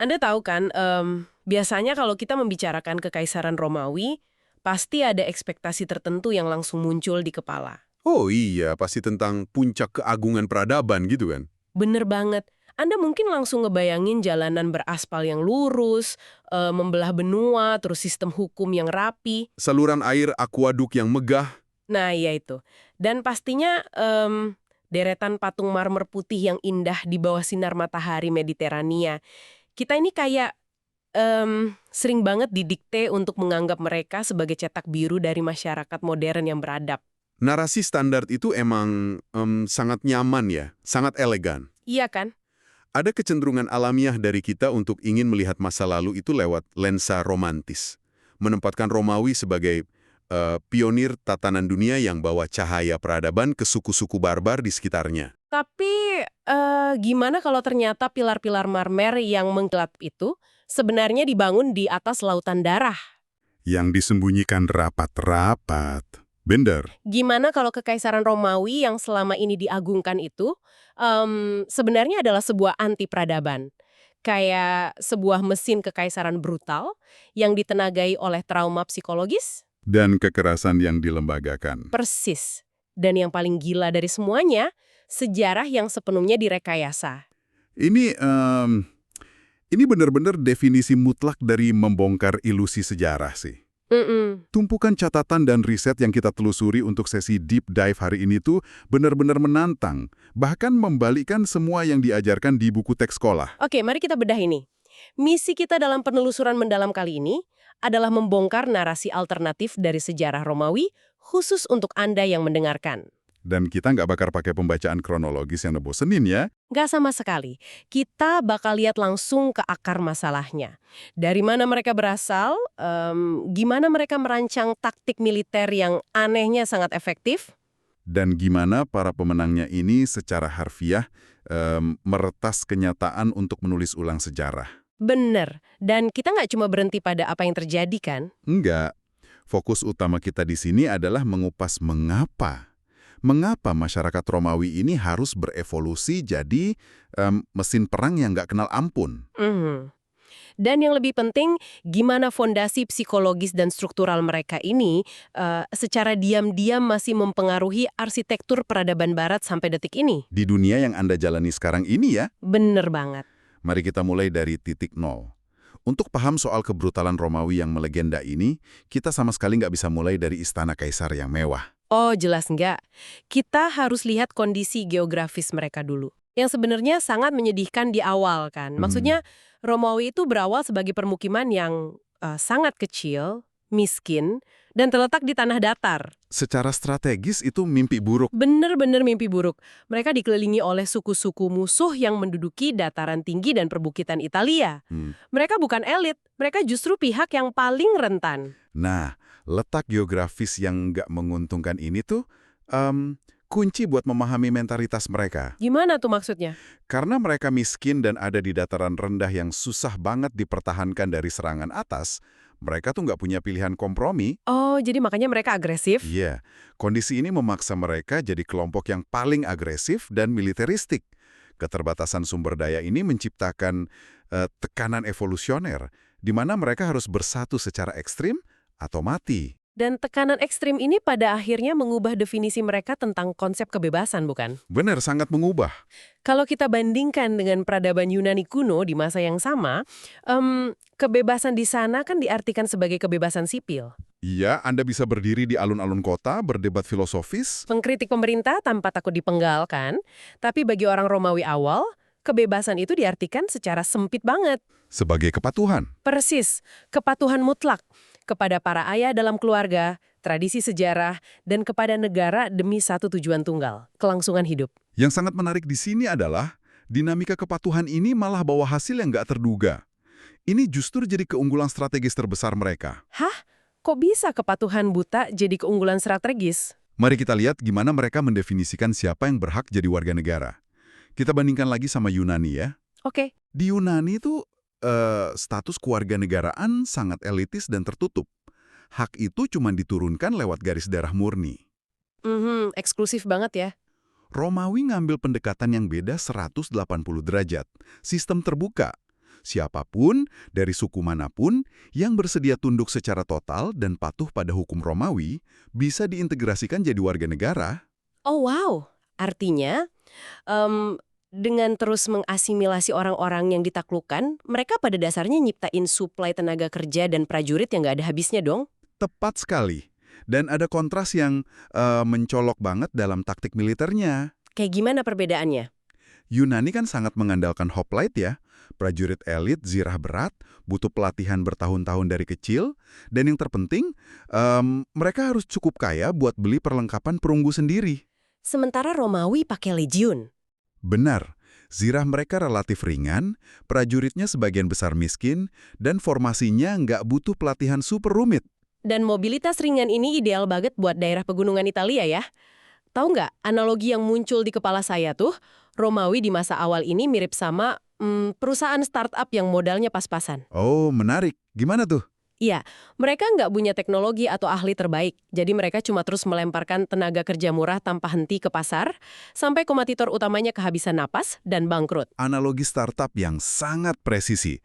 Anda tahu kan, biasanya kalau kita membicarakan Kekaisaran Romawi, pasti ada ekspektasi tertentu yang langsung muncul di kepala. Oh iya, pasti tentang puncak keagungan peradaban gitu kan? Bener banget. Anda mungkin langsung ngebayangin jalanan beraspal yang lurus, membelah benua, terus sistem hukum yang rapi. Saluran air akuaduk yang megah. Nah, iya itu. Dan pastinya deretan patung marmer putih yang indah di bawah sinar matahari Mediterania. Kita ini kayak sering banget didikte untuk menganggap mereka sebagai cetak biru dari masyarakat modern yang beradab. Narasi standar itu emang sangat nyaman ya, sangat elegan. Iya kan? Ada kecenderungan alamiah dari kita untuk ingin melihat masa lalu itu lewat lensa romantis. Menempatkan Romawi sebagai pionir tatanan dunia yang bawa cahaya peradaban ke suku-suku barbar di sekitarnya. Tapi gimana kalau ternyata pilar-pilar marmer yang mengkilap itu sebenarnya dibangun di atas lautan darah? Yang disembunyikan rapat-rapat. Bener. Gimana kalau Kekaisaran Romawi yang selama ini diagungkan itu sebenarnya adalah sebuah anti peradaban? Kayak sebuah mesin kekaisaran brutal yang ditenagai oleh trauma psikologis? Dan kekerasan yang dilembagakan. Persis. Dan yang paling gila dari semuanya, sejarah yang sepenuhnya direkayasa. Ini ini benar-benar definisi mutlak dari membongkar ilusi sejarah sih. Mm-mm. Tumpukan catatan dan riset yang kita telusuri untuk sesi deep dive hari ini tuh benar-benar menantang, bahkan membalikkan semua yang diajarkan di buku teks sekolah. Oke, mari kita bedah ini. Misi kita dalam penelusuran mendalam kali ini adalah membongkar narasi alternatif dari sejarah Romawi khusus untuk Anda yang mendengarkan. Dan kita nggak bakal pakai pembacaan kronologis yang ngebosenin ya. Nggak sama sekali. Kita bakal lihat langsung ke akar masalahnya. Dari mana mereka berasal, gimana mereka merancang taktik militer yang anehnya sangat efektif. Dan gimana para pemenangnya ini secara harfiah meretas kenyataan untuk menulis ulang sejarah. Bener. Dan kita nggak cuma berhenti pada apa yang terjadi kan? Enggak. Fokus utama kita di sini adalah mengupas mengapa. Mengapa masyarakat Romawi ini harus berevolusi jadi mesin perang yang nggak kenal ampun? Mhm. Dan yang lebih penting, gimana fondasi psikologis dan struktural mereka ini secara diam-diam masih mempengaruhi arsitektur peradaban Barat sampai detik ini. Di dunia yang Anda jalani sekarang ini ya, Bener banget. mari kita mulai dari titik nol. Untuk paham soal kebrutalan Romawi yang melegenda ini, kita sama sekali nggak bisa mulai dari istana kaisar yang mewah. Oh, jelas enggak. Kita harus lihat kondisi geografis mereka dulu. Yang sebenarnya sangat menyedihkan di awal kan. Maksudnya, Romawi itu berawal sebagai permukiman yang sangat kecil, miskin, dan terletak di tanah datar. Secara strategis itu mimpi buruk. Bener-bener mimpi buruk. Mereka dikelilingi oleh suku-suku musuh yang menduduki dataran tinggi dan perbukitan Italia. Mereka bukan elit, mereka justru pihak yang paling rentan. Nah, letak geografis yang nggak menguntungkan ini tuh kunci buat memahami mentalitas mereka. Gimana tuh maksudnya? Karena mereka miskin dan ada di dataran rendah yang susah banget dipertahankan dari serangan atas, mereka tuh nggak punya pilihan kompromi. Oh, jadi makanya mereka agresif? Iya, kondisi ini memaksa mereka jadi kelompok yang paling agresif dan militeristik. Keterbatasan sumber daya ini menciptakan tekanan evolusioner, di mana mereka harus bersatu secara ekstrim atau mati. Dan tekanan ekstrim ini pada akhirnya mengubah definisi mereka tentang konsep kebebasan, bukan? Benar, sangat mengubah. Kalau kita bandingkan dengan peradaban Yunani kuno di masa yang sama, kebebasan di sana kan diartikan sebagai kebebasan sipil. Iya, Anda bisa berdiri di alun-alun kota, berdebat filosofis. Pengkritik pemerintah tanpa takut dipenggal kan? Tapi bagi orang Romawi awal, kebebasan itu diartikan secara sempit banget. Sebagai kepatuhan. Persis, kepatuhan mutlak kepada para ayah dalam keluarga, tradisi sejarah, dan kepada negara demi satu tujuan tunggal, kelangsungan hidup. Yang sangat menarik di sini adalah, dinamika kepatuhan ini malah bawa hasil yang nggak terduga. Ini justru jadi keunggulan strategis terbesar mereka. Hah? Kok bisa kepatuhan buta jadi keunggulan strategis? Mari kita lihat gimana mereka mendefinisikan siapa yang berhak jadi warga negara. Kita bandingkan lagi sama Yunani ya. Oke. Di Yunani tuh status kewarganegaraan sangat elitis dan tertutup. Hak itu cuma diturunkan lewat garis darah murni. Eksklusif banget ya. Romawi ngambil pendekatan yang beda 180 derajat. Sistem terbuka. Siapapun, dari suku manapun, yang bersedia tunduk secara total dan patuh pada hukum Romawi, bisa diintegrasikan jadi warga negara. Oh wow, artinya em, dengan terus mengasimilasi orang-orang yang ditaklukkan, mereka pada dasarnya nyiptain suplai tenaga kerja dan prajurit yang nggak ada habisnya dong? Tepat sekali. Dan ada kontras yang mencolok banget dalam taktik militernya. Kayak gimana perbedaannya? Yunani kan sangat mengandalkan hoplite ya. Prajurit elit, zirah berat, butuh pelatihan bertahun-tahun dari kecil, dan yang terpenting, mereka harus cukup kaya buat beli perlengkapan perunggu sendiri. Sementara Romawi pakai legiun. Benar, zirah mereka relatif ringan, prajuritnya sebagian besar miskin, dan formasinya nggak butuh pelatihan super rumit. Dan mobilitas ringan ini ideal banget buat daerah pegunungan Italia ya. Tahu nggak, analogi yang muncul di kepala saya tuh, Romawi di masa awal ini mirip sama perusahaan startup yang modalnya pas-pasan. Oh, menarik. Gimana tuh? Iya, mereka nggak punya teknologi atau ahli terbaik, jadi mereka cuma terus melemparkan tenaga kerja murah tanpa henti ke pasar, sampai kompetitor utamanya kehabisan napas dan bangkrut. Analogi startup yang sangat presisi.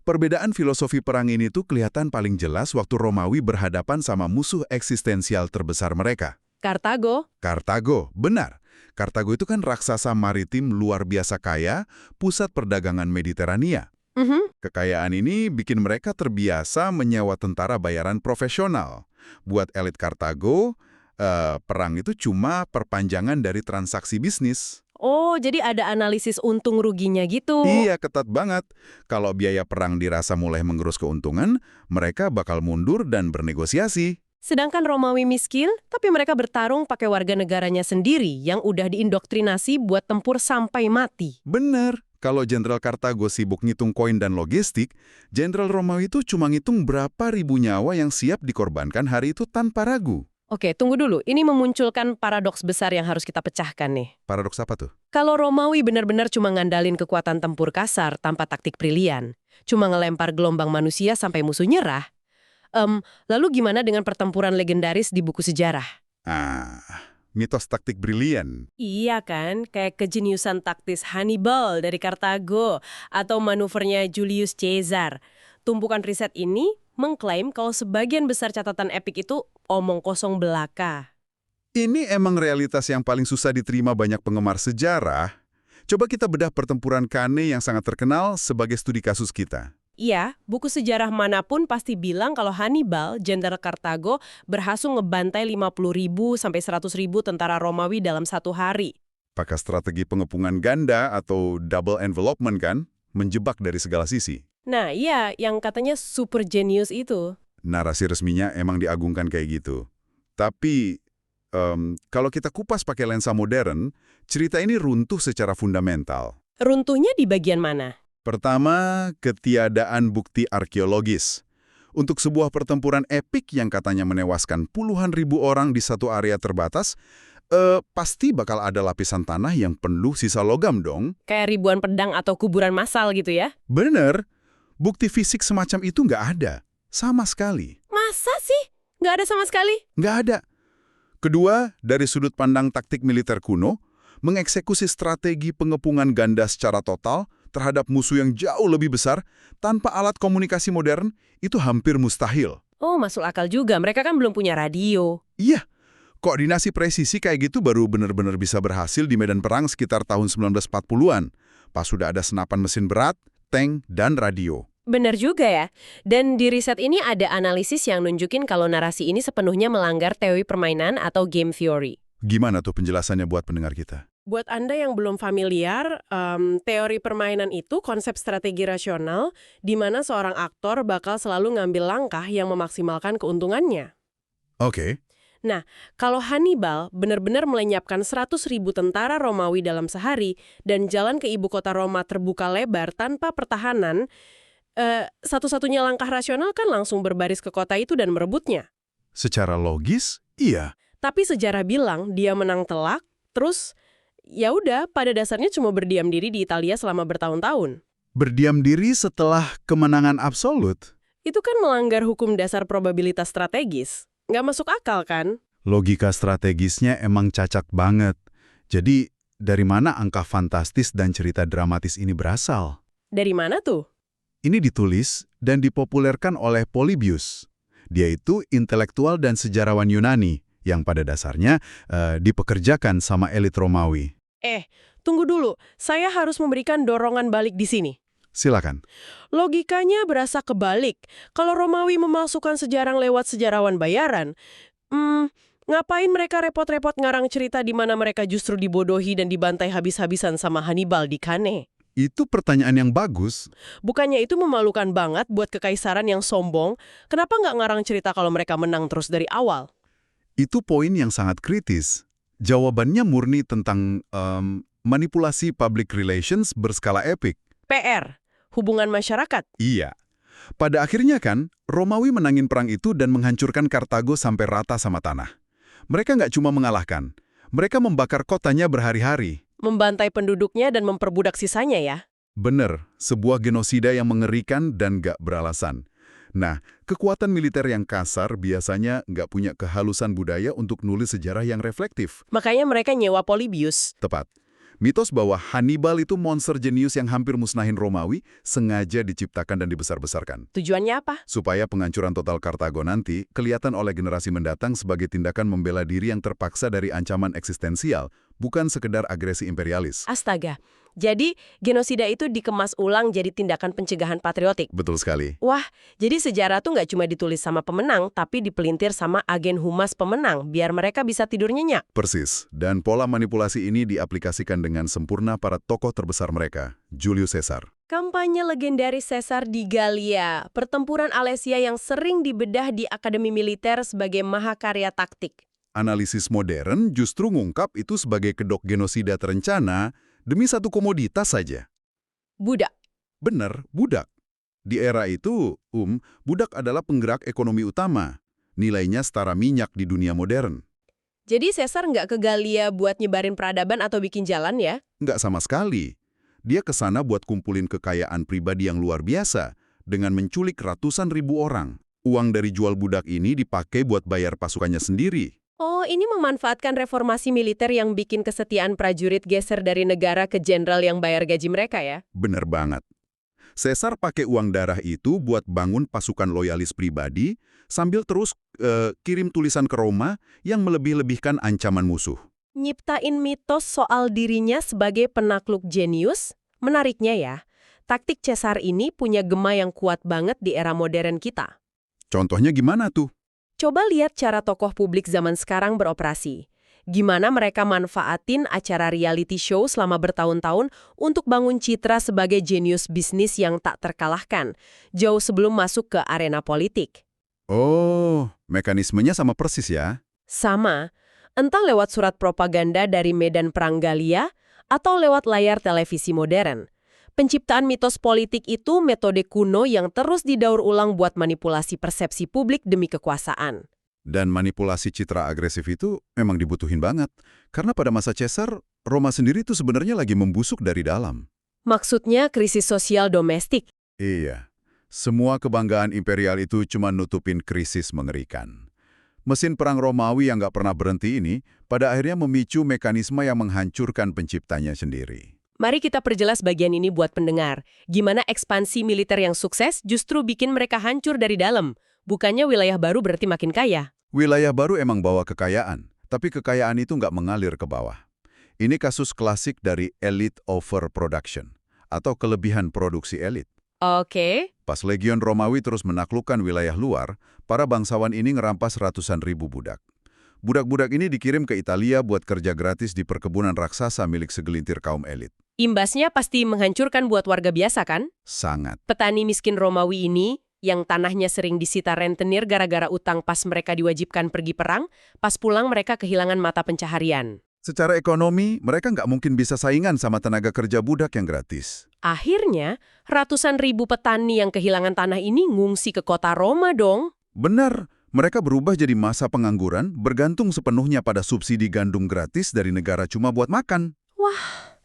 Perbedaan filosofi perang ini tuh kelihatan paling jelas waktu Romawi berhadapan sama musuh eksistensial terbesar mereka. Kartago. Kartago, benar. Kartago itu kan raksasa maritim luar biasa kaya, pusat perdagangan Mediterania. Kekayaan ini bikin mereka terbiasa menyewa tentara bayaran profesional. Buat elit Kartago, perang itu cuma perpanjangan dari transaksi bisnis. Oh, jadi ada analisis untung ruginya gitu. Iya, ketat banget. Kalau biaya perang dirasa mulai mengerus keuntungan, mereka bakal mundur dan bernegosiasi. Sedangkan Romawi miskin, tapi mereka bertarung pakai warga negaranya sendiri yang udah diindoktrinasi buat tempur sampai mati. Bener. Kalau Jenderal Kartago sibuk ngitung koin dan logistik, Jenderal Romawi itu cuma ngitung berapa ribu nyawa yang siap dikorbankan hari itu tanpa ragu. Oke, tunggu dulu. Ini memunculkan paradoks besar yang harus kita pecahkan nih. Paradoks apa tuh? Kalau Romawi benar-benar cuma ngandalin kekuatan tempur kasar tanpa taktik brilian, cuma ngelempar gelombang manusia sampai musuh nyerah, lalu gimana dengan pertempuran legendaris di buku sejarah? Mitos taktik brilian. Iya kan, kayak kejeniusan taktis Hannibal dari Kartago atau manuvernya Julius Caesar. Tumpukan riset ini mengklaim kalau sebagian besar catatan epik itu omong kosong belaka. Ini emang realitas yang paling susah diterima banyak penggemar sejarah. Coba kita bedah pertempuran Cannae yang sangat terkenal sebagai studi kasus kita. Iya, buku sejarah manapun pasti bilang kalau Hannibal, jenderal Kartago, berhasil ngebantai 50.000 sampai 100.000 tentara Romawi dalam satu hari. Pakai strategi pengepungan ganda atau double envelopment kan, menjebak dari segala sisi. Nah iya, yang katanya super genius itu. Narasi resminya emang diagungkan kayak gitu. Tapi, kalau kita kupas pakai lensa modern, cerita ini runtuh secara fundamental. Runtuhnya di bagian mana? Pertama, ketiadaan bukti arkeologis. Untuk sebuah pertempuran epik yang katanya menewaskan puluhan ribu orang di satu area terbatas, pasti bakal ada lapisan tanah yang penuh sisa logam dong. Kayak ribuan pedang atau kuburan massal gitu ya? Bener, bukti fisik semacam itu nggak ada. Sama sekali. Masa sih? Nggak ada sama sekali? Nggak ada. Kedua, dari sudut pandang taktik militer kuno, mengeksekusi strategi pengepungan ganda secara total terhadap musuh yang jauh lebih besar tanpa alat komunikasi modern itu hampir mustahil. Oh, masuk akal juga. Mereka kan belum punya radio. Iya, koordinasi presisi kayak gitu baru benar-benar bisa berhasil di medan perang sekitar tahun 1940-an. Pas sudah ada senapan mesin berat, tank, dan radio. Benar juga ya. Dan di riset ini ada analisis yang nunjukin kalau narasi ini sepenuhnya melanggar teori permainan atau game theory. Gimana tuh penjelasannya buat pendengar kita? Buat Anda yang belum familiar, teori permainan itu konsep strategi rasional di mana seorang aktor bakal selalu ngambil langkah yang memaksimalkan keuntungannya. Oke. Nah, kalau Hannibal benar-benar melenyapkan 100.000 tentara Romawi dalam sehari dan jalan ke ibu kota Roma terbuka lebar tanpa pertahanan, satu-satunya langkah rasional kan langsung berbaris ke kota itu dan merebutnya. Secara logis, iya. Tapi sejarah bilang dia menang telak, terus ya udah pada dasarnya cuma berdiam diri di Italia selama bertahun-tahun. Berdiam diri setelah kemenangan absolut. Itu kan melanggar hukum dasar probabilitas strategis. Nggak masuk akal kan? Logika strategisnya emang cacat banget. Jadi, dari mana angka fantastis dan cerita dramatis ini berasal? Dari mana tuh? Ini ditulis dan dipopulerkan oleh Polybius. Dia itu intelektual dan sejarawan Yunani yang pada dasarnya dipekerjakan sama elit Romawi. Tunggu dulu. Saya harus memberikan dorongan balik di sini. Silakan. Logikanya berasa kebalik. Kalau Romawi memasukkan sejarah lewat sejarawan bayaran, ngapain mereka repot-repot ngarang cerita di mana mereka justru dibodohi dan dibantai habis-habisan sama Hannibal di Cannae? Itu pertanyaan yang bagus. Bukannya itu memalukan banget buat kekaisaran yang sombong? Kenapa nggak ngarang cerita kalau mereka menang terus dari awal? Itu poin yang sangat kritis. Jawabannya murni tentang manipulasi public relations berskala epik. PR, hubungan masyarakat. Iya. Pada akhirnya kan, Romawi menangin perang itu dan menghancurkan Kartago sampai rata sama tanah. Mereka nggak cuma mengalahkan, mereka membakar kotanya berhari-hari. Membantai penduduknya dan memperbudak sisanya ya? Bener, sebuah genosida yang mengerikan dan nggak beralasan. Nah, kekuatan militer yang kasar biasanya nggak punya kehalusan budaya untuk nulis sejarah yang reflektif. Makanya mereka nyewa Polybius. Tepat. Mitos bahwa Hannibal itu monster jenius yang hampir musnahin Romawi sengaja diciptakan dan dibesar-besarkan. Tujuannya apa? Supaya penghancuran total Kartago nanti kelihatan oleh generasi mendatang sebagai tindakan membela diri yang terpaksa dari ancaman eksistensial, bukan sekedar agresi imperialis. Astaga. Jadi, genosida itu dikemas ulang jadi tindakan pencegahan patriotik. Betul sekali. Wah, jadi sejarah tuh nggak cuma ditulis sama pemenang, tapi dipelintir sama agen humas pemenang, biar mereka bisa tidur nyenyak. Persis. Dan pola manipulasi ini diaplikasikan dengan sempurna para tokoh terbesar mereka, Julius Caesar. Kampanye legendaris Caesar di Gallia, pertempuran Alesia yang sering dibedah di Akademi Militer sebagai mahakarya taktik. Analisis modern justru ngungkap itu sebagai kedok genosida terencana demi satu komoditas saja. Budak. Bener, budak. Di era itu, budak adalah penggerak ekonomi utama. Nilainya setara minyak di dunia modern. Jadi Caesar nggak ke Gallia buat nyebarin peradaban atau bikin jalan ya? Nggak sama sekali. Dia ke sana buat kumpulin kekayaan pribadi yang luar biasa dengan menculik ratusan ribu orang. Uang dari jual budak ini dipakai buat bayar pasukannya sendiri. Oh, ini memanfaatkan reformasi militer yang bikin kesetiaan prajurit geser dari negara ke jenderal yang bayar gaji mereka ya? Bener banget. Caesar pakai uang darah itu buat bangun pasukan loyalis pribadi sambil terus kirim tulisan ke Roma yang melebih-lebihkan ancaman musuh. Nyiptain mitos soal dirinya sebagai penakluk jenius? Menariknya ya, taktik Caesar ini punya gema yang kuat banget di era modern kita. Contohnya gimana tuh? Coba lihat cara tokoh publik zaman sekarang beroperasi. Gimana mereka manfaatin acara reality show selama bertahun-tahun untuk bangun citra sebagai jenius bisnis yang tak terkalahkan, jauh sebelum masuk ke arena politik. Oh, mekanismenya sama persis ya? Sama, entah lewat surat propaganda dari medan perang Gallia atau lewat layar televisi modern. Penciptaan mitos politik itu metode kuno yang terus didaur ulang buat manipulasi persepsi publik demi kekuasaan. Dan manipulasi citra agresif itu memang dibutuhin banget. Karena pada masa Caesar, Roma sendiri itu sebenarnya lagi membusuk dari dalam. Maksudnya krisis sosial domestik. Iya, semua kebanggaan imperial itu cuma nutupin krisis mengerikan. Mesin perang Romawi yang nggak pernah berhenti ini pada akhirnya memicu mekanisme yang menghancurkan penciptanya sendiri. Mari kita perjelas bagian ini buat pendengar. Gimana ekspansi militer yang sukses justru bikin mereka hancur dari dalam. Bukannya wilayah baru berarti makin kaya. Wilayah baru emang bawa kekayaan, tapi kekayaan itu nggak mengalir ke bawah. Ini kasus klasik dari elite overproduction, atau kelebihan produksi elit. Oke. Pas legion Romawi terus menaklukkan wilayah luar, para bangsawan ini ngerampas ratusan ribu budak. Budak-budak ini dikirim ke Italia buat kerja gratis di perkebunan raksasa milik segelintir kaum elit. Imbasnya pasti menghancurkan buat warga biasa kan? Sangat. Petani miskin Romawi ini, yang tanahnya sering disita rentenir gara-gara utang pas mereka diwajibkan pergi perang, pas pulang mereka kehilangan mata pencaharian. Secara ekonomi, mereka nggak mungkin bisa saingan sama tenaga kerja budak yang gratis. Akhirnya, ratusan ribu petani yang kehilangan tanah ini ngungsi ke kota Roma dong. Benar, mereka berubah jadi masa pengangguran, bergantung sepenuhnya pada subsidi gandum gratis dari negara cuma buat makan. Wah,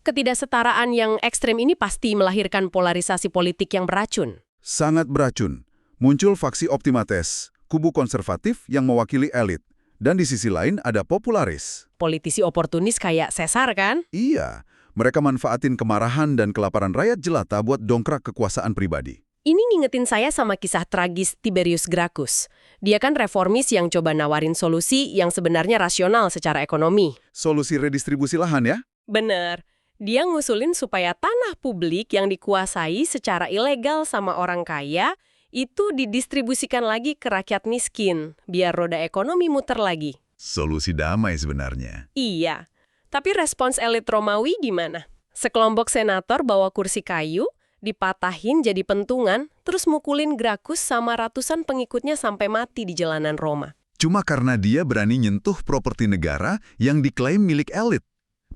ketidaksetaraan yang ekstrem ini pasti melahirkan polarisasi politik yang beracun. Sangat beracun. Muncul faksi optimates, kubu konservatif yang mewakili elit. Dan di sisi lain ada popularis. Politisi oportunis kayak Caesar kan? Iya, Mereka manfaatin kemarahan dan kelaparan rakyat jelata buat dongkrak kekuasaan pribadi. Ini ngingetin saya sama kisah tragis Tiberius Gracchus. Dia kan reformis yang coba nawarin solusi yang sebenarnya rasional secara ekonomi. Solusi redistribusi lahan ya? Bener. Dia ngusulin supaya tanah publik yang dikuasai secara ilegal sama orang kaya itu didistribusikan lagi ke rakyat miskin, biar roda ekonomi muter lagi. Solusi damai sebenarnya. Iya. Tapi respons elit Romawi gimana? Sekelompok senator bawa kursi kayu, dipatahin jadi pentungan, terus mukulin Gracchus sama ratusan pengikutnya sampai mati di jalanan Roma. Cuma karena dia berani nyentuh properti negara yang diklaim milik elit.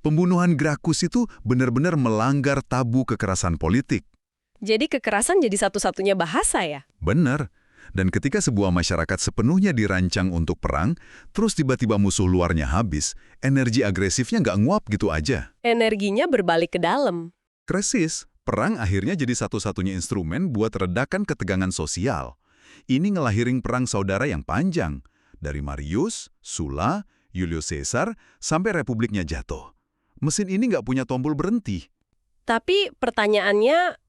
Pembunuhan Gracchus itu benar-benar melanggar tabu kekerasan politik. Jadi kekerasan jadi satu-satunya bahasa ya? Benar. Dan ketika sebuah masyarakat sepenuhnya dirancang untuk perang, terus tiba-tiba musuh luarnya habis, energi agresifnya nggak nguap gitu aja. Energinya berbalik ke dalam. Krisis, perang akhirnya jadi satu-satunya instrumen buat redakan ketegangan sosial. Ini ngelahirin perang saudara yang panjang, dari Marius, Sulla, Julius Caesar, sampai republiknya jatuh. Mesin ini nggak punya tombol berhenti. Tapi pertanyaannya,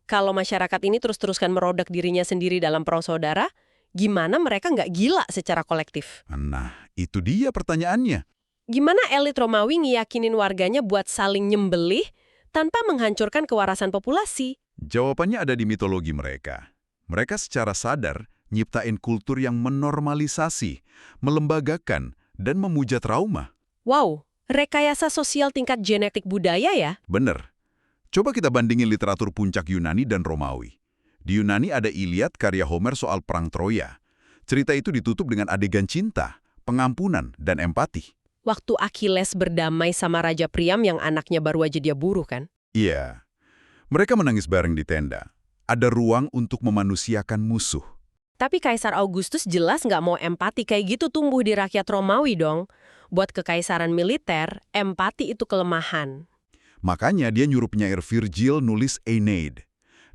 kalau masyarakat ini terus-teruskan merodak dirinya sendiri dalam perang saudara, gimana mereka nggak gila secara kolektif? Nah, itu dia pertanyaannya. Gimana elit Romawi ngiyakinin warganya buat saling nyembelih tanpa menghancurkan kewarasan populasi? Jawabannya ada di mitologi mereka. Mereka secara sadar nyiptain kultur yang menormalisasi, melembagakan, dan memuja trauma. Wow, rekayasa sosial tingkat genetik budaya ya? Bener. Coba kita bandingin literatur puncak Yunani dan Romawi. Di Yunani ada Iliad karya Homer soal perang Troya. Cerita itu ditutup dengan adegan cinta, pengampunan, dan empati. Waktu Achilles berdamai sama Raja Priam yang anaknya baru aja dia bunuh kan? Iya. Mereka menangis bareng di tenda. Ada ruang untuk memanusiakan musuh. Tapi Kaisar Augustus jelas nggak mau empati kayak gitu tumbuh di rakyat Romawi dong. Buat kekaisaran militer, empati itu kelemahan. Makanya dia nyuruh penyair Virgil nulis Aeneid.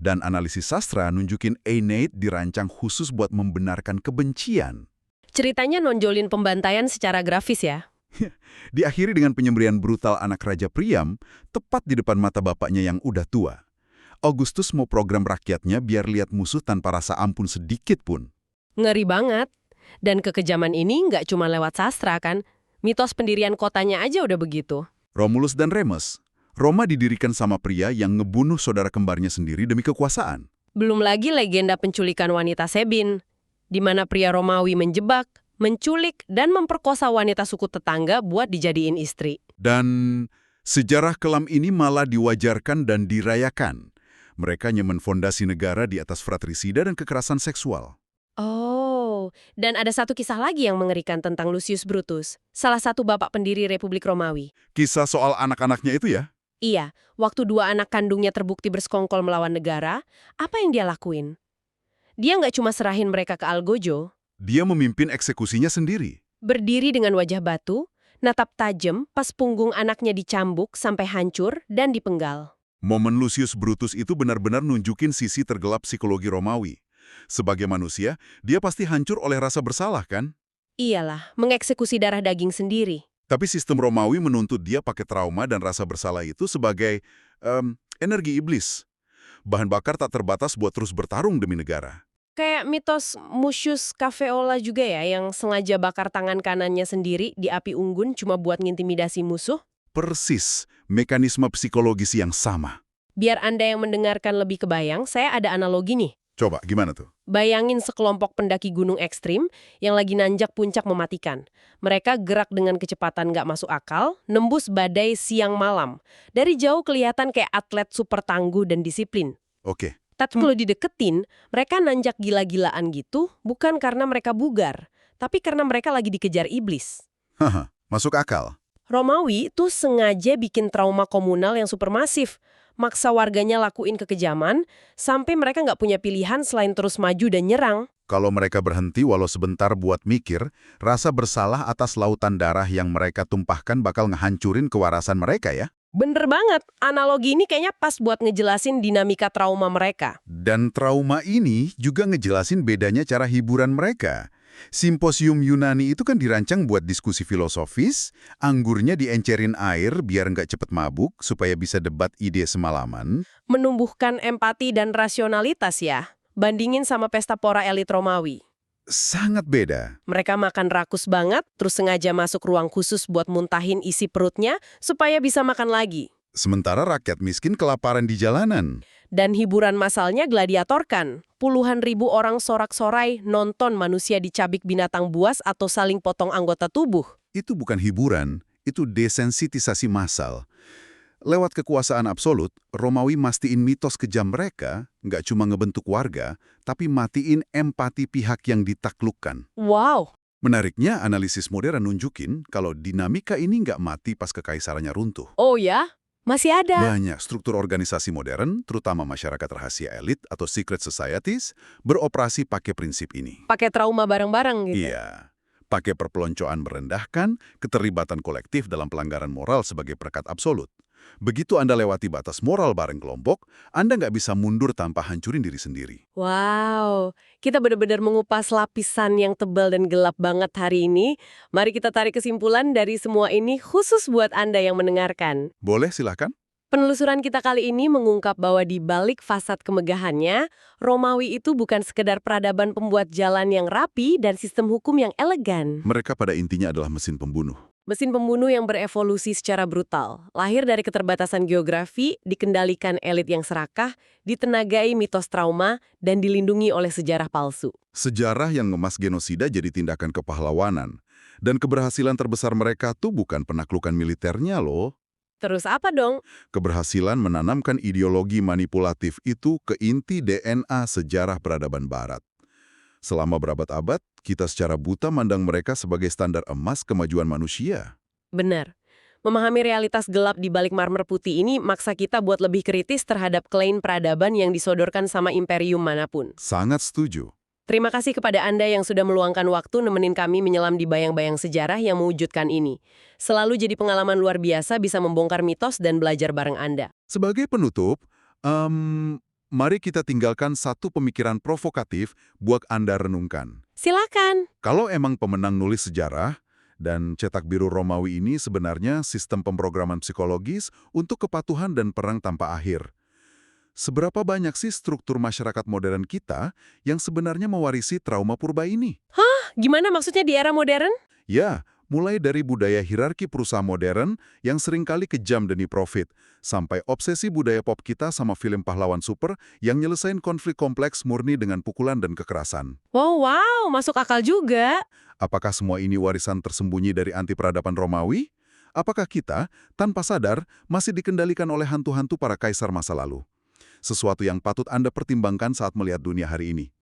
Dan analisis sastra nunjukin Aeneid dirancang khusus buat membenarkan kebencian. Ceritanya nonjolin pembantaian secara grafis ya? Diakhiri dengan penyembelihan brutal anak Raja Priam, tepat di depan mata bapaknya yang udah tua. Augustus mau program rakyatnya biar lihat musuh tanpa rasa ampun sedikit pun. Ngeri banget. Dan kekejaman ini nggak cuma lewat sastra kan? Mitos pendirian kotanya aja udah begitu. Romulus dan Remus. Roma didirikan sama pria yang ngebunuh saudara kembarnya sendiri demi kekuasaan. Belum lagi legenda penculikan wanita Sabin, di mana pria Romawi menjebak, menculik, dan memperkosa wanita suku tetangga buat dijadiin istri. Dan sejarah kelam ini malah diwajarkan dan dirayakan. Mereka nyemen fondasi negara di atas fratrisida dan kekerasan seksual. Oh, dan ada satu kisah lagi yang mengerikan tentang Lucius Brutus, salah satu bapak pendiri Republik Romawi. Kisah soal anak-anaknya itu ya? Iya, waktu dua anak kandungnya terbukti bersekongkol melawan negara, apa yang dia lakuin? Dia nggak cuma serahin mereka ke Algojo, Dia memimpin eksekusinya sendiri. berdiri dengan wajah batu, natap tajam pas punggung anaknya dicambuk sampai hancur dan dipenggal. Momen Lucius Brutus itu benar-benar nunjukin sisi tergelap psikologi Romawi. Sebagai manusia, dia pasti hancur oleh rasa bersalah kan? Iyalah, mengeksekusi darah daging sendiri. Tapi sistem Romawi menuntut dia pakai trauma dan rasa bersalah itu sebagai energi iblis. Bahan bakar tak terbatas buat terus bertarung demi negara. Kayak mitos Mucius Caveola juga ya, yang sengaja bakar tangan kanannya sendiri di api unggun cuma buat ngintimidasi musuh. Persis, mekanisme psikologis yang sama. Biar Anda yang mendengarkan lebih kebayang, saya ada analogi nih. Coba, gimana tuh? Bayangin sekelompok pendaki gunung ekstrim yang lagi nanjak puncak mematikan. Mereka gerak dengan kecepatan nggak masuk akal, nembus badai siang malam. Dari jauh kelihatan kayak atlet super tangguh dan disiplin. Oke. Tapi kalau dideketin, mereka nanjak gila-gilaan gitu, bukan karena mereka bugar, tapi karena mereka lagi dikejar iblis. Haha, masuk akal. Romawi tuh sengaja bikin trauma komunal yang supermasif, maksa warganya lakuin kekejaman, sampai mereka nggak punya pilihan selain terus maju dan nyerang. Kalau mereka berhenti walau sebentar buat mikir, rasa bersalah atas lautan darah yang mereka tumpahkan bakal ngehancurin kewarasan mereka ya. Bener banget, analogi ini kayaknya pas buat ngejelasin dinamika trauma mereka. Dan trauma ini juga ngejelasin bedanya cara hiburan mereka. Simposium Yunani itu kan dirancang buat diskusi filosofis, anggurnya diencerin air biar nggak cepet mabuk, supaya bisa debat ide semalaman. Menumbuhkan empati dan rasionalitas ya, bandingin sama pesta pora elit Romawi. Sangat beda. Mereka makan rakus banget, terus sengaja masuk ruang khusus buat muntahin isi perutnya supaya bisa makan lagi. Sementara rakyat miskin kelaparan di jalanan. Dan hiburan masalnya gladiator kan. Puluhan ribu orang sorak-sorai nonton manusia dicabik binatang buas atau saling potong anggota tubuh. Itu bukan hiburan, itu desensitisasi massal. Lewat kekuasaan absolut, Romawi mastiin mitos kejam mereka, nggak cuma ngebentuk warga, tapi matiin empati pihak yang ditaklukkan. Wow, Menariknya, analisis modern nunjukin kalau dinamika ini nggak mati pas kekaisarannya runtuh. oh ya? Masih ada. Banyak struktur organisasi modern, terutama masyarakat rahasia elit atau secret societies, beroperasi pakai prinsip ini. Pakai trauma bareng-bareng gitu. Iya, pakai perpeloncoan merendahkan, keterlibatan kolektif dalam pelanggaran moral sebagai perekat absolut. Begitu Anda lewati batas moral bareng kelompok, Anda nggak bisa mundur tanpa hancurin diri sendiri. Wow, kita benar-benar mengupas lapisan yang tebal dan gelap banget hari ini. Mari kita tarik kesimpulan dari semua ini khusus buat Anda yang mendengarkan. Boleh silahkan? Penelusuran kita kali ini mengungkap bahwa di balik fasad kemegahannya, Romawi itu bukan sekedar peradaban pembuat jalan yang rapi dan sistem hukum yang elegan. Mereka pada intinya adalah mesin pembunuh. Mesin pembunuh yang berevolusi secara brutal, lahir dari keterbatasan geografi, dikendalikan elit yang serakah, ditenagai mitos trauma, dan dilindungi oleh sejarah palsu. Sejarah yang ngemas genosida jadi tindakan kepahlawanan. Dan keberhasilan terbesar mereka tuh bukan penaklukan militernya loh. Terus apa dong? Keberhasilan menanamkan ideologi manipulatif itu ke inti DNA sejarah peradaban Barat. Selama berabad-abad, kita secara buta mandang mereka sebagai standar emas kemajuan manusia. Benar. Memahami realitas gelap di balik marmer putih ini maksa kita buat lebih kritis terhadap klaim peradaban yang disodorkan sama imperium manapun. Sangat setuju. Terima kasih kepada Anda yang sudah meluangkan waktu nemenin kami menyelam di bayang-bayang sejarah yang mewujudkan ini. Selalu jadi pengalaman luar biasa bisa membongkar mitos dan belajar bareng Anda. Sebagai penutup, mari kita tinggalkan satu pemikiran provokatif buat Anda renungkan. Silakan. Kalau emang pemenang nulis sejarah, dan cetak biru Romawi ini sebenarnya sistem pemrograman psikologis untuk kepatuhan dan perang tanpa akhir. Seberapa banyak sih struktur masyarakat modern kita yang sebenarnya mewarisi trauma purba ini? Gimana maksudnya di era modern? Ya, mulai dari budaya hierarki perusahaan modern yang seringkali kejam demi profit, sampai obsesi budaya pop kita sama film pahlawan super yang nyelesain konflik kompleks murni dengan pukulan dan kekerasan. Wow, masuk akal juga. Apakah semua ini warisan tersembunyi dari anti peradaban Romawi? Apakah kita, tanpa sadar, masih dikendalikan oleh hantu-hantu para kaisar masa lalu? Sesuatu yang patut Anda pertimbangkan saat melihat dunia hari ini.